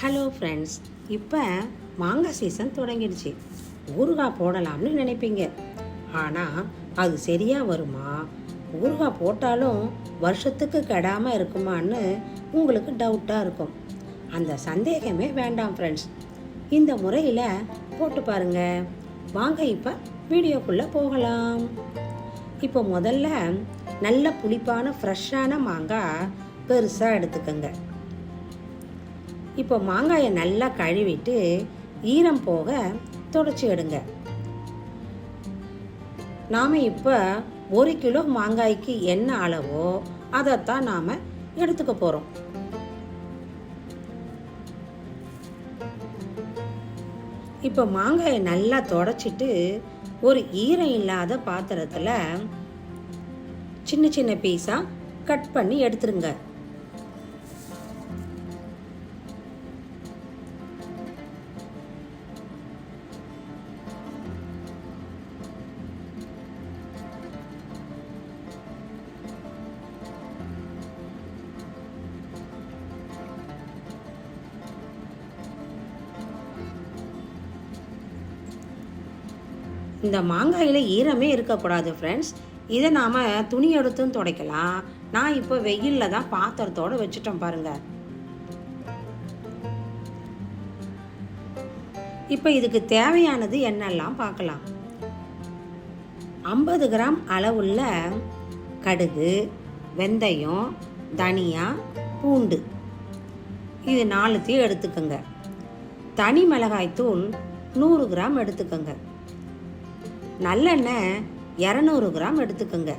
Hello friends, இப்போ மாங்காய் season தொடங்கிடுச்சு. ஊறுகாய் போடலாம்னு நினைப்பீங்க. ஆனால் அது சரியாக வருமா, ஊறுகாய் போட்டாலும் வருஷத்துக்கு கெடாமல் இருக்குமான்னு உங்களுக்கு டவுட்டாக இருக்கும். அந்த சந்தேகமே வேண்டாம் ஃப்ரெண்ட்ஸ், இந்த முறையில் போட்டு பாருங்க. வாங்க இப்போ வீடியோக்குள்ளே போகலாம். இப்போ முதல்ல நல்ல புளிப்பான ஃப்ரெஷ்ஷான மாங்காய் பெருசாக எடுத்துக்கோங்க. இப்போ மாங்காயை நல்லா கழுவிட்டு ஈரம் போக துடைச்சி எடுங்க. நாம் இப்போ 1 கிலோ மாங்காய்க்கு என்ன அளவோ அதைத்தான் நாம் எடுத்துக்க போகிறோம். இப்போ மாங்காயை நல்லா துடைச்சிட்டு ஒரு ஈரம் இல்லாத பாத்திரத்தில் சின்ன சின்ன பீஸாக கட் பண்ணி எடுத்துருங்க. இந்த மாங்காயில் ஈரமே இருக்கக்கூடாது ஃப்ரெண்ட்ஸ். இதை நாம் துணி எடுத்தும் துடைக்கலாம். நான் இப்போ வெயிலில் தான் பாத்திரத்தோடு வச்சுட்டேன் பாருங்கள். இப்போ இதுக்கு தேவையானது என்னெல்லாம் பார்க்கலாம். 50 கிராம் அளவுள்ள கடுகு, வெந்தயம், தனியா, பூண்டு இது 4 எடுத்துக்கோங்க. தனி மிளகாய்த்தூள் 100 கிராம் எடுத்துக்கோங்க. நல்லெண்ணெய் 200 கிராம் எடுத்துக்கோங்க.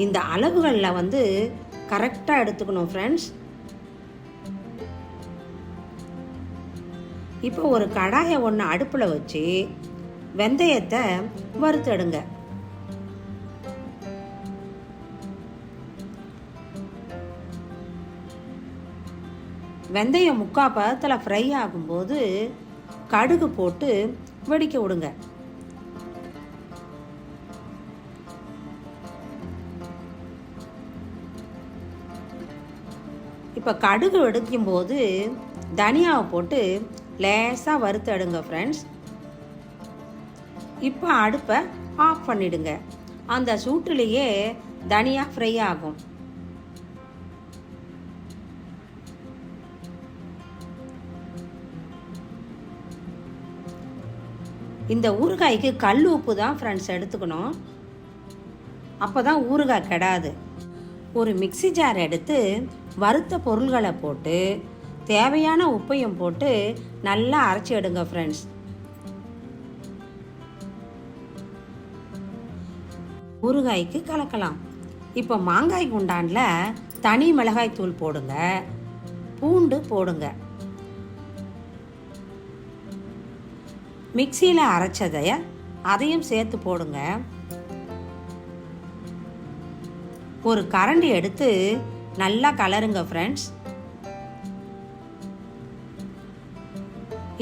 இந்த அளவுகளில் கரெக்டாக எடுத்துக்கணும் ஃப்ரெண்ட்ஸ். இப்போ ஒரு கடாயை ஒன்று அடுப்பில் வச்சு வெந்தயத்தை வறுத்தெடுங்க. வெந்தயம் 3/4 பதத்தில் ஃப்ரை ஆகும்போது கடுகு போட்டு வெடிக்க விடுங்க. இப்போ கடுகு வெடிக்கும்போது தனியாவை போட்டு லேசாக வறுத்து எடுங்க ஃப்ரெண்ட்ஸ். இப்போ அடுப்பை ஆஃப் பண்ணிடுங்க. அந்த சூட்டிலேயே தனியா ஃப்ரை ஆகும். இந்த ஊறுகாய்க்கு கல் உப்பு தான் ஃப்ரெண்ட்ஸ் எடுத்துக்கணும். அப்போ தான் ஊறுகாய் கெடாது. ஒரு மிக்ஸி ஜார் எடுத்து வறுத்த பொருள்களை போட்டு தேவையான உப்பையும் போட்டு நல்லா அரைச்சி எடுங்க ஃப்ரெண்ட்ஸ். ஊறுகாய்க்கு கலக்கலாம். இப்போ மாங்காய் குண்டான்ல தனி மிளகாய் தூள் போடுங்க, பூண்டு போடுங்க. மிக்சியில் அரைச்சதைய அதையும் சேர்த்து போடுங்க. ஒரு கரண்டி எடுத்து நல்லா கலருங்க ஃப்ரெண்ட்ஸ்.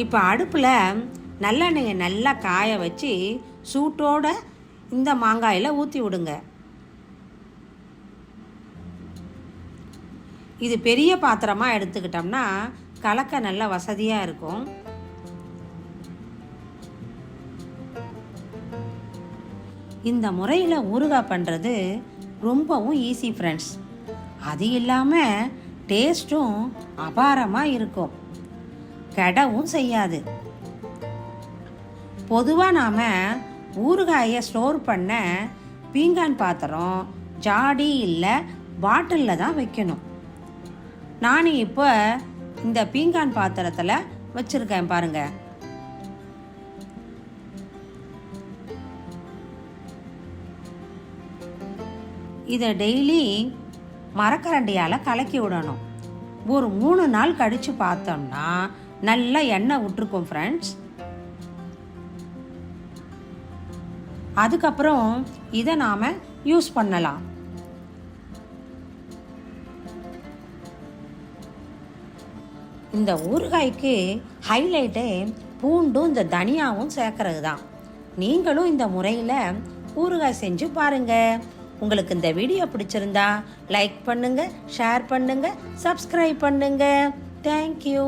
இப்போ அடுப்பில் நல்லெண்ணெயை நல்லா காய வச்சு சூட்டோட இந்த மாங்காயில் ஊற்றி விடுங்க. இது பெரிய பாத்திரமாக எடுத்துக்கிட்டோம்னா கலக்க நல்ல வசதியாக இருக்கும். இந்த முறையில் ஊறுகாய் பண்ணுறது ரொம்பவும் ஈஸி ஃப்ரெண்ட்ஸ். அது இல்லாமல் டேஸ்ட்டும் அபாரமாக இருக்கும், கெடவும் செய்யாது. பொதுவாக நாம் ஊறுகாயை ஸ்டோர் பண்ண பீங்கான் பாத்திரம் ஜாடி இல்லை பாட்டிலில் தான் வைக்கணும். நான் இப்போ இந்த பீங்கான் பாத்திரத்தில் வச்சுருக்கேன் பாருங்கள். இதை டெய்லி மரக்கரண்டியால் கலக்கி விடணும். ஒரு 3 நாள் கழித்து பார்த்தோம்னா நல்லா எண்ணெய் விட்டுருக்கும் ஃப்ரெண்ட்ஸ். அதுக்கப்புறம் இதை நாம் யூஸ் பண்ணலாம். இந்த ஊறுகாய்க்கு ஹைலைட்டே பூண்டும் இந்த தனியாவும் சேர்க்கறது தான். நீங்களும் இந்த முறையில் ஊறுகாய் செஞ்சு பாருங்கள். உங்களுக்கு இந்த வீடியோ பிடிச்சிருந்தா லைக் பண்ணுங்க, ஷேர் பண்ணுங்க, சப்ஸ்கிரைப் பண்ணுங்க. தேங்க்யூ.